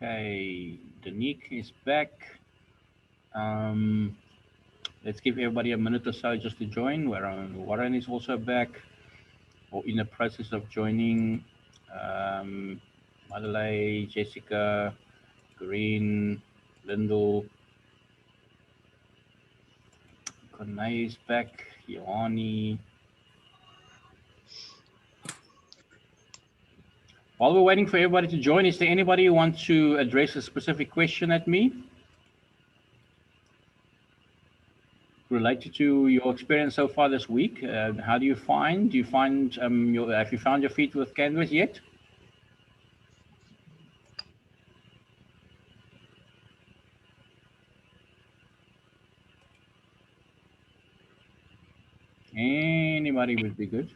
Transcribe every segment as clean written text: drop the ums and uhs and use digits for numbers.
Okay, Danique is back. Um, let's give everybody a minute or so just to join. Warren is also back or in the process of joining. Um, Madeleine, Jessica, Green, Lyndall, Cornay is back. Ioani. While we're waiting for everybody to join, is there anybody who wants to address a specific question at me related to your experience so far this week? How do you find? Do you find have you found your feet with Canvas yet? Anybody would be good.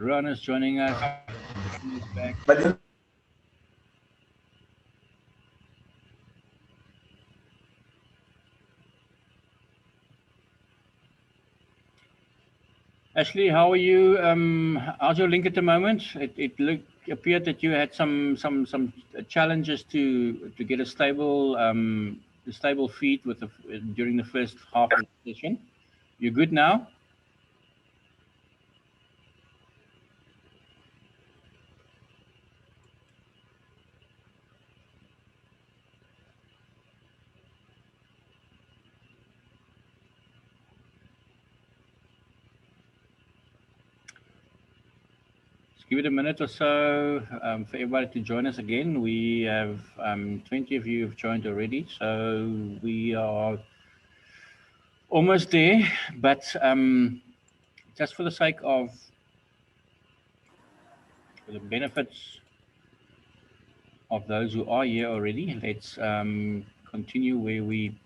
Ron is joining us. He's back. Ashley, how are you? How's your link at the moment? It appeared that you had some challenges to get a stable feed with during the first half of the session. You good now? Just give it a minute or so for everybody to join us again. We have 20 of you have joined already, so we are almost there. But just for the sake of for the benefits of those who are here already, continue where we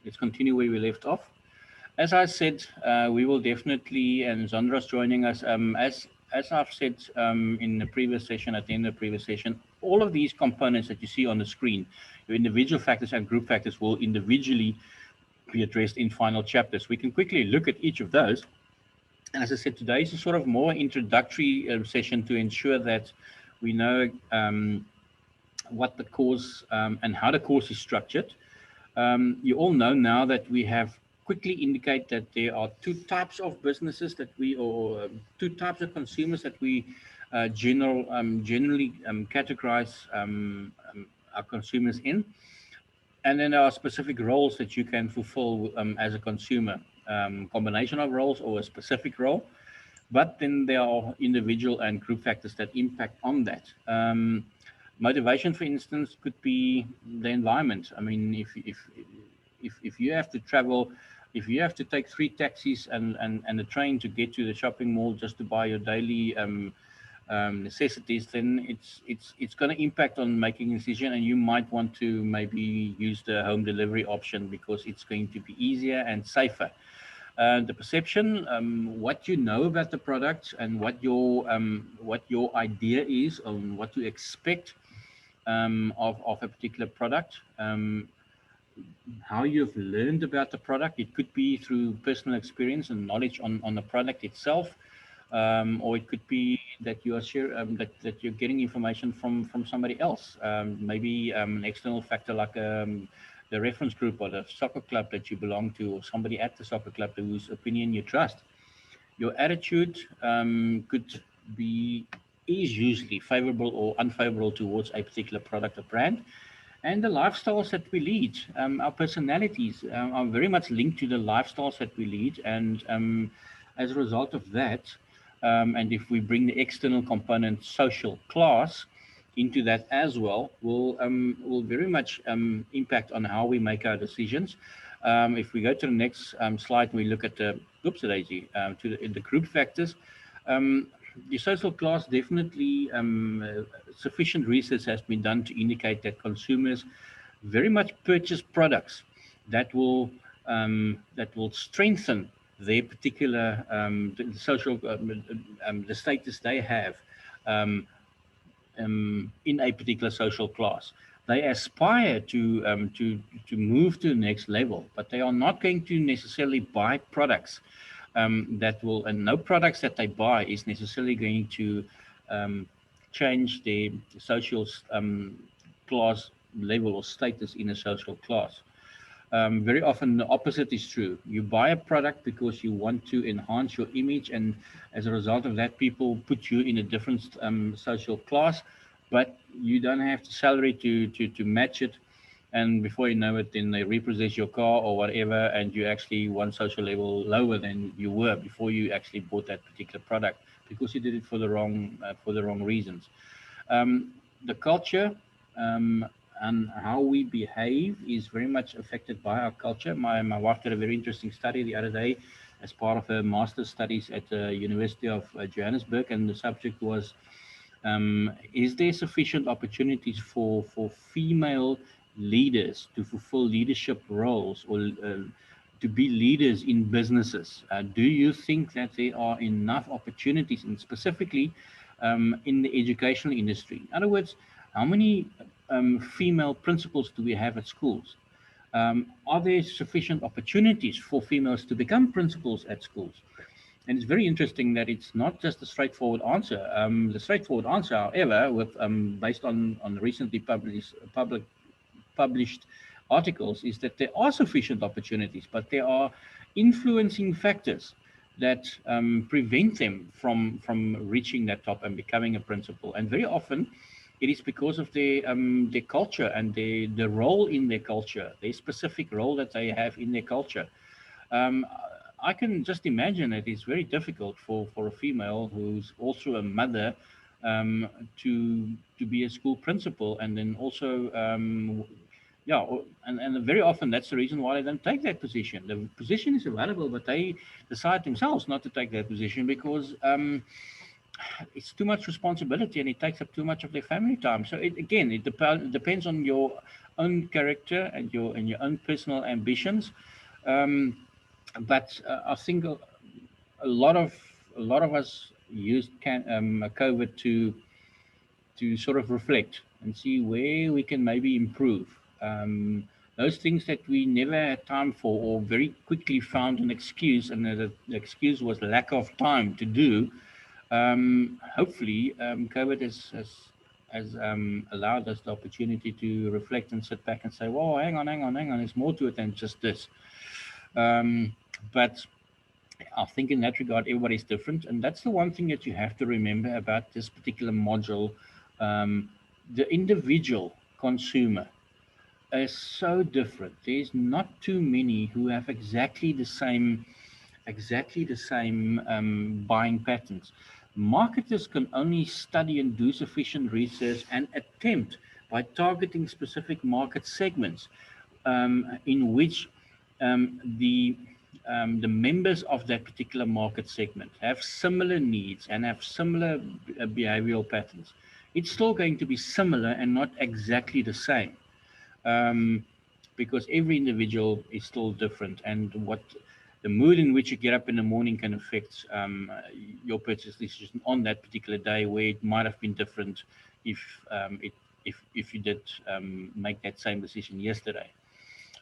let's continue where we left off. As I said, we will definitely, and Zondra's joining us. As I've said in the previous session, at the end of the previous session, all of these components that you see on the screen, your individual factors and group factors, will individually be addressed in final chapters. We can quickly look at each of those. And as I said, today is a sort of more introductory session to ensure that we know what the course and how the course is structured. You all know now that we have quickly indicate that there are two types of businesses or two types of consumers that we generally categorize our consumers in. And then there are specific roles that you can fulfill as a consumer, combination of roles or a specific role. But then there are individual and group factors that impact on that. Motivation, for instance, could be the environment. I mean, if you have to travel, if you have to take 3 taxis and a train to get to the shopping mall just to buy your daily necessities, then it's going to impact on making a decision, and you might want to maybe use the home delivery option because it's going to be easier and safer. The perception, what you know about the product, and what your idea is on what to expect of a particular product. How you've learned about the product. It could be through personal experience and knowledge on the product itself, or it could be that you are that you're getting information from somebody else. Maybe an external factor like the reference group or the soccer club that you belong to, or somebody at the soccer club whose opinion you trust. Your attitude could be is usually favorable or unfavorable towards a particular product or brand. And the lifestyles that we lead, our personalities are very much linked to the lifestyles that we lead. And as a result of that, and if we bring the external component, social class, into that as well, will very much impact on how we make our decisions. If we go to the next slide, we look at the the group factors. The social class, definitely sufficient research has been done to indicate that consumers very much purchase products that will strengthen their particular the social the status they have um, in a particular social class. They aspire to move to the next level, but they are not going to necessarily buy products that will, and no products that they buy is necessarily going to change their social class level or status in a social class. Very often the opposite is true. You buy a product because you want to enhance your image, and as a result of that, people put you in a different social class, but you don't have the salary to match it. And before you know it, then they repossess your car or whatever, and you actually one social level lower than you were before you actually bought that particular product because you did it for the wrong reasons. The culture and how we behave is very much affected by our culture. My wife did a very interesting study the other day as part of her master's studies at the University of Johannesburg, and the subject was, is there sufficient opportunities for female leaders to fulfill leadership roles or to be leaders in businesses? Do you think that there are enough opportunities, and specifically in the educational industry? In other words, how many female principals do we have at schools? Are there sufficient opportunities for females to become principals at schools? And it's very interesting that it's not just a straightforward answer. The straightforward answer, however, with based on recently published articles, is that there are sufficient opportunities, but there are influencing factors that prevent them from reaching that top and becoming a principal. And very often, it is because of their culture and the role in their culture, their specific role that they have in their culture. Um, I can just imagine that it's very difficult for a female who's also a mother to be a school principal, and then also and very often that's the reason why they don't take that position. The position is available, but they decide themselves not to take that position because it's too much responsibility and it takes up too much of their family time. So it depends on your own character and your own personal ambitions. Um, but I think a lot of us used COVID to sort of reflect and see where we can maybe improve. Those things that we never had time for or very quickly found an excuse, and the excuse was lack of time to do. Hopefully, COVID has allowed us the opportunity to reflect and sit back and say, "Whoa, hang on, there's more to it than just this." But I think in that regard, everybody's different, and that's the one thing that you have to remember about this particular module. The individual consumer is so different. There's not too many who have exactly the same buying patterns. Marketers can only study and do sufficient research and attempt by targeting specific market segments in which the members of that particular market segment have similar needs and have similar behavioral patterns. It's still going to be similar and not exactly the same, because every individual is still different, and what the mood in which you get up in the morning can affect your purchase decision on that particular day, where it might have been different if if you did make that same decision yesterday.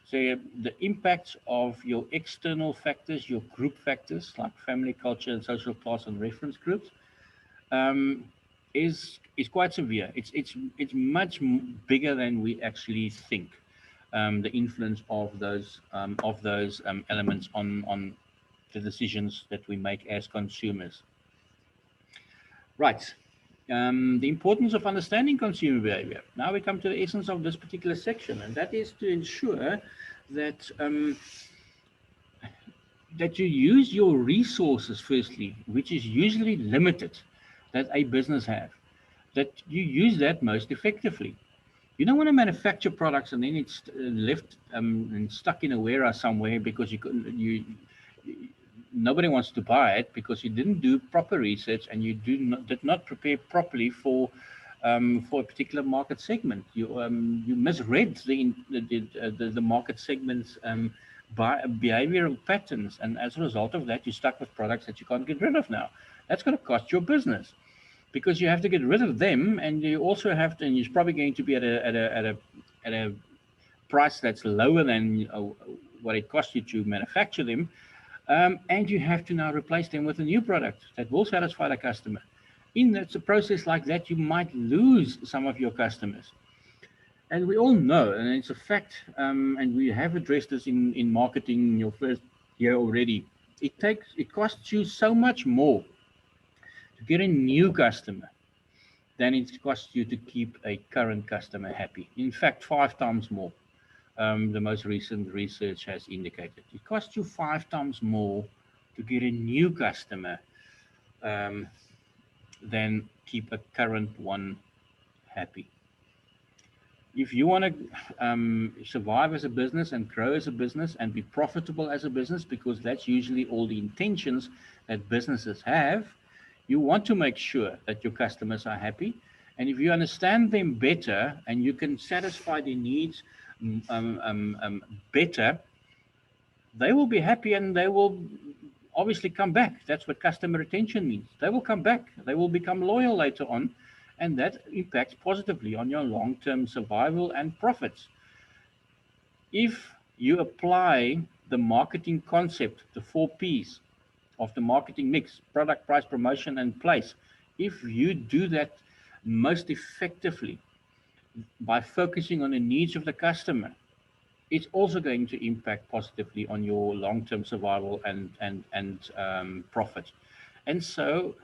So the impact of your external factors, your group factors like family, culture, and social class and reference groups, um, is quite severe. It's much bigger than we actually think. The influence of those elements on the decisions that we make as consumers. Right. The importance of understanding consumer behavior. Now we come to the essence of this particular section, and that is to ensure that that you use your resources firstly, which is usually limited, that a business have, that you use that most effectively. You don't want to manufacture products and then it's left and stuck in a warehouse somewhere because nobody wants to buy it because you didn't do proper research and you did not prepare properly for a particular market segment. You misread the market segment's by behavioral patterns, and as a result of that, you're stuck with products that you can't get rid of now. That's going to cost your business. because you have to get rid of them, and you also have to, and you're probably going to be at a price that's lower than what it costs you to manufacture them, and you have to now replace them with a new product that will satisfy the customer. In that's a process like that, you might lose some of your customers. And we all know, and it's a fact, and we have addressed this in marketing in your first year already. It costs you so much more to get a new customer than it costs you to keep a current customer happy. In fact, 5 times more. The most recent research has indicated it costs you 5 times more to get a new customer um, than keep a current one happy. If you want to survive as a business and grow as a business and be profitable as a business, because that's usually all the intentions that businesses have, you want to make sure that your customers are happy. And if you understand them better and you can satisfy their needs better, they will be happy and they will obviously come back. That's what customer retention means. They will come back. They will become loyal later on, and that impacts positively on your long-term survival and profits. If you apply the marketing concept, the 4 Ps of the marketing mix: product, price, promotion, and place, if you do that most effectively by focusing on the needs of the customer, it's also going to impact positively on your long-term survival and profit. And so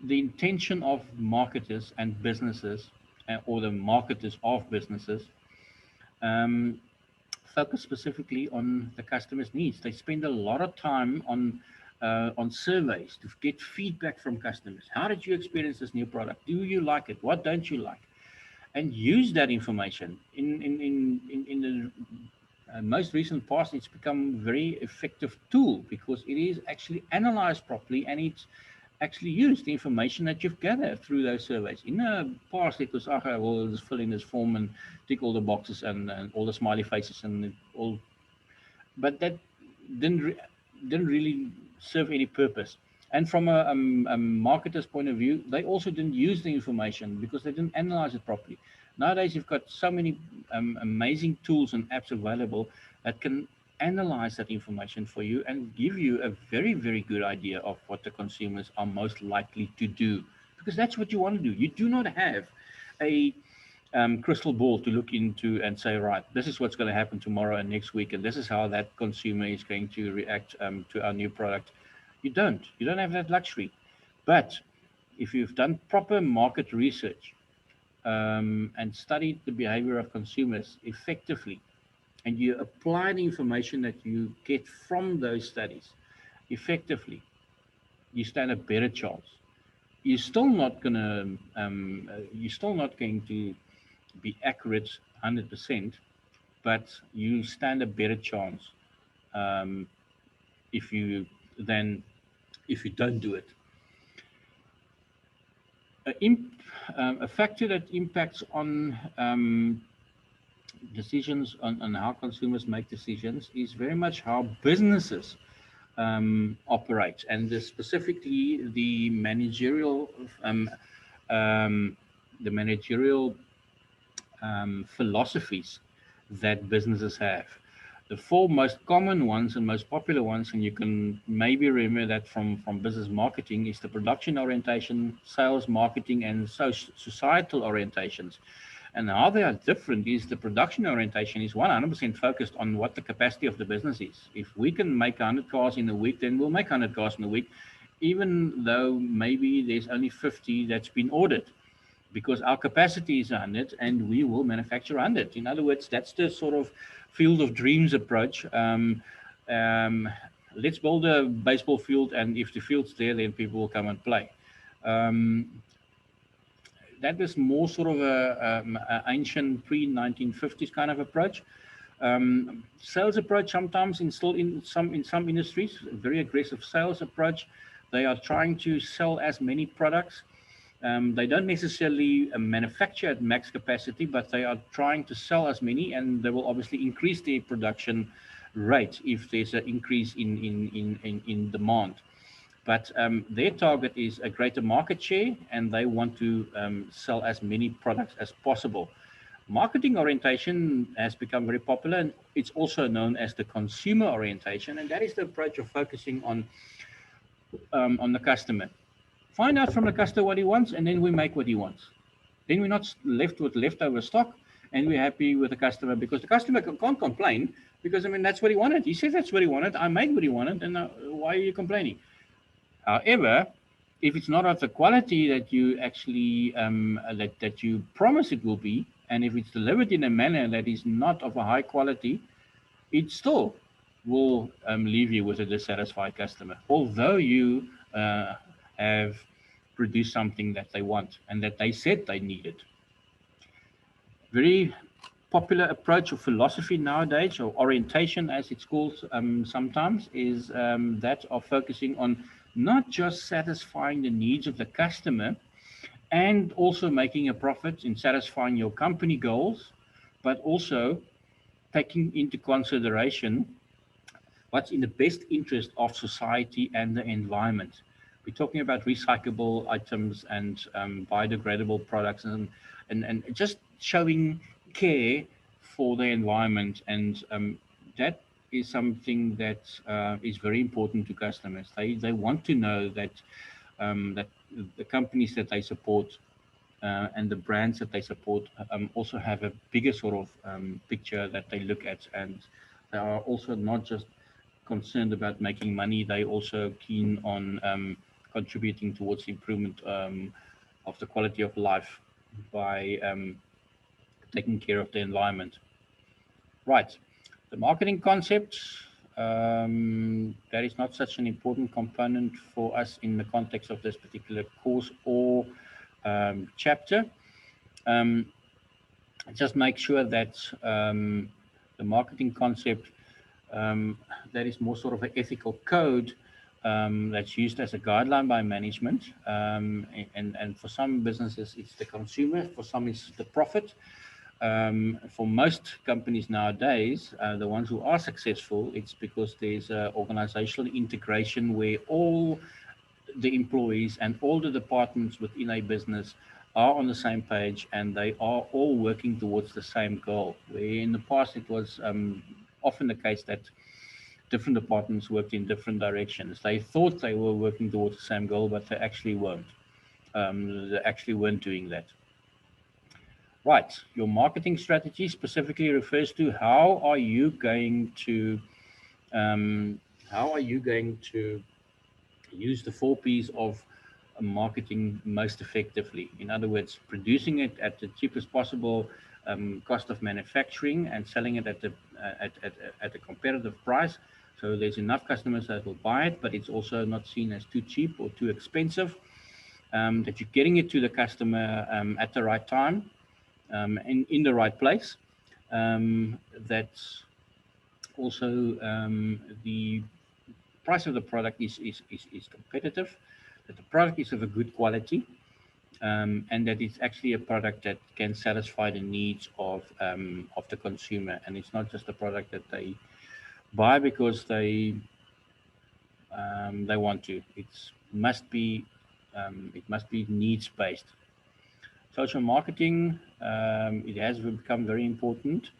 the intention of marketers and businesses, or the marketers of businesses, um, focus specifically on the customer's needs. They spend a lot of time on surveys to get feedback from customers. How did you experience this new product? Do you like it? What don't you like? And use that information. In the most recent past, it's become a very effective tool because it is actually analyzed properly, and it's actually used the information that you've gathered through those surveys. In the past, it was, okay, well, just fill in this form and tick all the boxes and all the smiley faces and all, but that didn't re didn't really serve any purpose. And from a marketer's point of view, they also didn't use the information because they didn't analyze it properly. Nowadays, you've got so many amazing tools and apps available that can analyze that information for you and give you a very, very good idea of what the consumers are most likely to do. Because that's what you want to do. You do not have a crystal ball to look into and say, right, this is what's going to happen tomorrow and next week, and this is how that consumer is going to react to our new product. You don't. You don't have that luxury. But if you've done proper market research and studied the behavior of consumers effectively, and you apply the information that you get from those studies effectively, you stand a better chance. You're still not going to be accurate 100%, but you stand a better chance um, if you than if you don't do it. A factor that impacts on decisions on how consumers make decisions is very much how businesses operate, and specifically um, um, the managerial philosophies that businesses have. The 4 most common ones and most popular ones, and you can maybe remember that from business marketing, is the production orientation, sales, marketing, and societal orientations. And how they are different is the production orientation is 100% focused on what the capacity of the business is. If we can make 100 cars in a week, then we'll make 100 cars in a week, even though maybe there's only 50 that's been ordered, because our capacity is 100 and we will manufacture 100. In other words, that's the sort of field of dreams approach. Um, let's build a baseball field, and if the field's there, then people will come and play. That is more sort of a ancient pre-1950s kind of approach. Sales approach sometimes in some industries, very aggressive sales approach. They are trying to sell as many products. They don't necessarily manufacture at max capacity, but they are trying to sell as many, and they will obviously increase their production rate if there's an increase in demand. but their target is a greater market share, and they want to sell as many products as possible. Marketing orientation has become very popular, and it's also known as the consumer orientation, and that is the approach of focusing on the customer. Find out from the customer what he wants, and then we make what he wants. Then we're not left with leftover stock, and we're happy with the customer, because the customer can't complain, because I mean that's what he wanted. He said that's what he wanted. I made what he wanted, and why are you complaining? However, if it's not of the quality that you actually that you promise it will be, and if it's delivered in a manner that is not of a high quality, it still will leave you with a dissatisfied customer, although you have produced something that they want and that they said they needed. Very popular approach or philosophy nowadays, or orientation as it's called sometimes, is that of focusing on not just satisfying the needs of the customer and also making a profit in satisfying your company goals, but also taking into consideration what's in the best interest of society and the environment. We're talking about recyclable items and biodegradable products, and just showing care for the environment. And that is something that is very important to customers. They want to know that that the companies that they support and the brands that they support also have a bigger sort of picture that they look at, and they are also not just concerned about making money. They also keen on contributing towards the improvement of the quality of life by taking care of the environment. Right. The marketing concept, that is not such an important component for us in the context of this particular course or chapter. Just make sure that the marketing concept, that is more sort of an ethical code that's used as a guideline by management. And for some businesses, it's the consumer. For some, it's the profit. For most companies nowadays, the ones who are successful, it's because there's organizational integration where all the employees and all the departments within a business are on the same page, and they are all working towards the same goal. Where in the past it was often the case that different departments worked in different directions. They thought they were working towards the same goal, but they actually weren't. They actually weren't doing that. Right. Your marketing strategy specifically refers to how are you going to use the 4 Ps of marketing most effectively. In other words, producing it at the cheapest possible cost of manufacturing and selling it at a competitive price. So there's enough customers that will buy it, but it's also not seen as too cheap or too expensive. That you're getting it to the customer at the right time, in the right place. That's also the price of the product is competitive, that the product is of a good quality, and that it's actually a product that can satisfy the needs of the consumer, and it's not just a product that they buy because they want to. It must be needs based. Social marketing, it has become very important.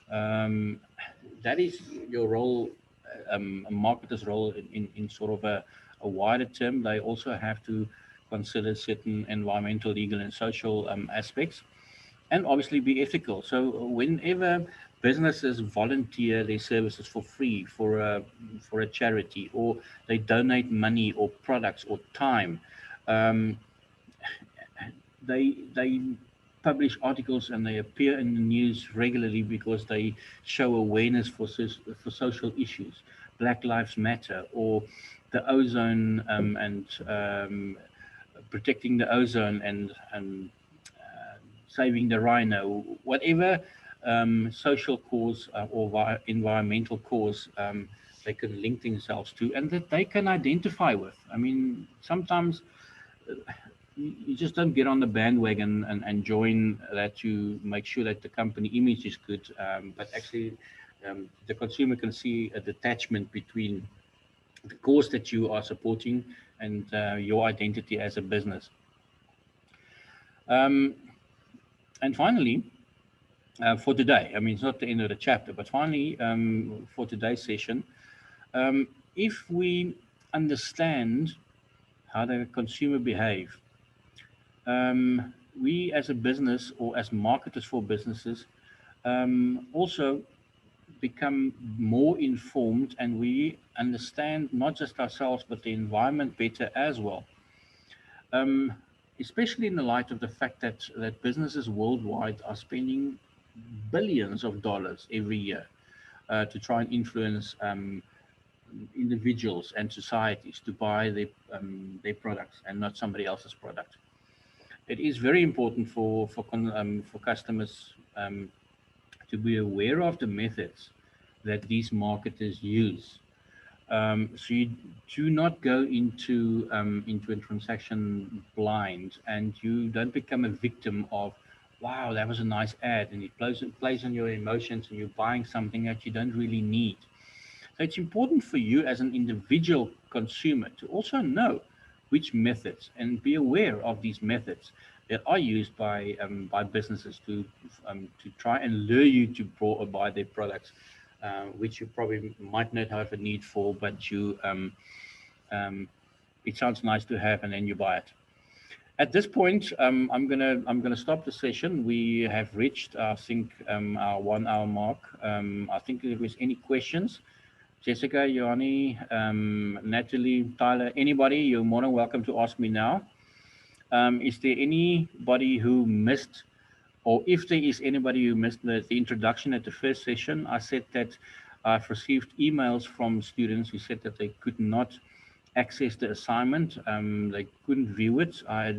That is your role, a marketer's role in sort of a wider term. They also have to consider certain environmental, legal, and social aspects, and obviously be ethical. So whenever businesses volunteer their services for free for a charity, or they donate money or products or time, they publish articles and they appear in the news regularly because they show awareness for social issues, Black Lives Matter, or the ozone and protecting the ozone and saving the rhino, whatever social cause or environmental cause they can link themselves to and that they can identify with. I mean, sometimes you just don't get on the bandwagon and join that to make sure that the company image is good, but actually the consumer can see a detachment between the cause that you are supporting and your identity as a business. And finally, for today, I mean, it's not the end of the chapter, but finally, for today's session, if we understand how the consumer behave, we as a business or as marketers for businesses also become more informed, and we understand not just ourselves but the environment better as well. Um, Especially in the light of the fact that businesses worldwide are spending billions of dollars every year to try and influence individuals and societies to buy their products and not somebody else's product. It is very important for customers to be aware of the methods that these marketers use. So you do not go into a transaction blind, and you don't become a victim of, wow, that was a nice ad, and it plays on your emotions, and you're buying something that you don't really need. So it's important for you as an individual consumer to also know which methods and be aware of these methods that are used by businesses to try and lure you to buy their products, which you probably might not have a need for, but um, it sounds nice to have, and then you buy it. At this point, I'm gonna stop the session. We have reached, I think, our 1 hour mark. I think if there's any questions, Jessica, Johnny, Natalie, Tyler, anybody, you're more than welcome to ask me now. Is there anybody who missed, or if there is anybody who missed the introduction at the first session? I said that I've received emails from students who said that they could not access the assignment. They couldn't view it. I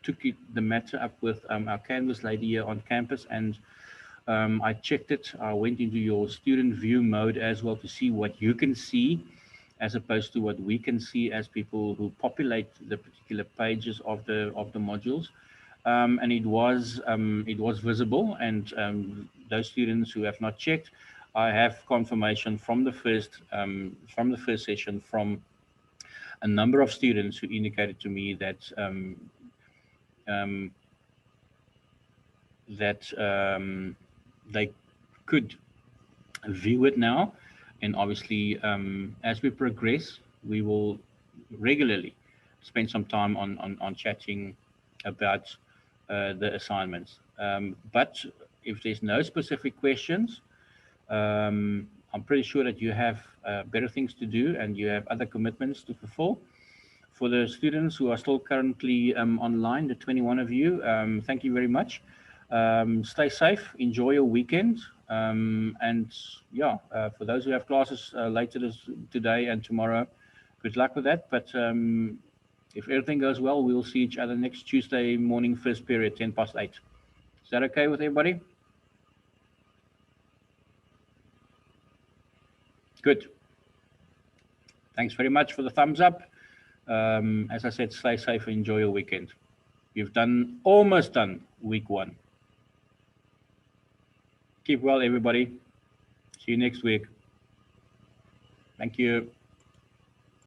took the matter up with our Canvas lady here on campus, and I checked it. I went into your student view mode as well to see what you can see, as opposed to what we can see as people who populate the particular pages of the modules. And it was visible, and those students who have not checked, I have confirmation from the first session from a number of students who indicated to me um, that they could view it now. And obviously, as we progress, we will regularly spend some time on chatting about the assignments. But if there's no specific questions, I'm pretty sure that you have better things to do and you have other commitments to fulfill. For the students who are still currently online, the 21 of you, thank you very much. Stay safe, enjoy your weekend, and yeah, for those who have classes later today and tomorrow, good luck with that. But if everything goes well, we'll see each other next Tuesday morning, first period, 8:10. Is that okay with everybody? Good. Thanks very much for the thumbs up. As I said, stay safe and enjoy your weekend. You've almost done week 1. Keep well, everybody. See you next week. Thank you.